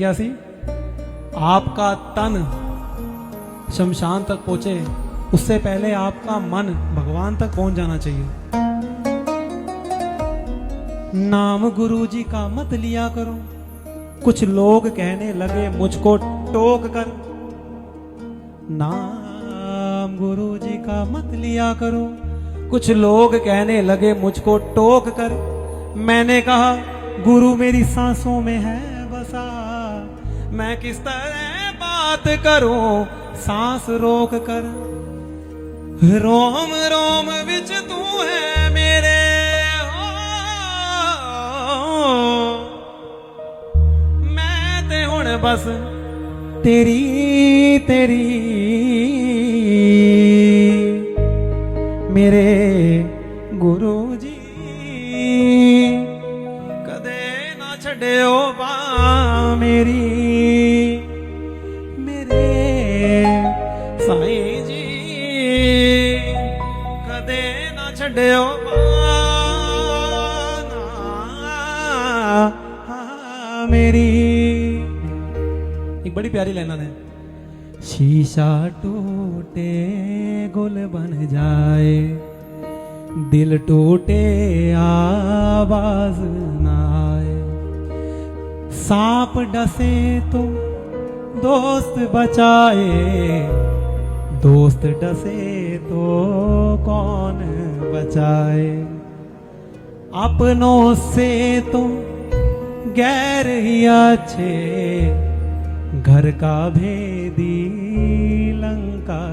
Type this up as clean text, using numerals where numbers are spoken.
सी आपका तन शमशान तक पहुंचे उससे पहले आपका मन भगवान तक पहुंच जाना चाहिए। नाम गुरु जी का मत लिया करो। कुछ लोग कहने लगे मुझको टोक कर, नाम गुरु जी का मत लिया करो। कुछ लोग कहने लगे मुझको टोक कर। मैंने कहा गुरु मेरी सांसों में है बसा, मैं किस तरह बात करूं सांस रोक कर। रोम रोम विच तू है मेरे, मैं ते हुण बस तेरी तेरी। मेरे गुरु जी कदे ना छड्यो बा मेरी। मेरे साईं जी कदे ना छड्यो मेरी। एक बड़ी प्यारी लाइन है। शीशा टूटे गुल बन जाए, दिल टूटे आवाज ना आए। सांप डसे तो दोस्त बचाए, दोस्त डसे तो कौन बचाए। अपनों से तो गैर ही अच्छे, घर का भेदी लंका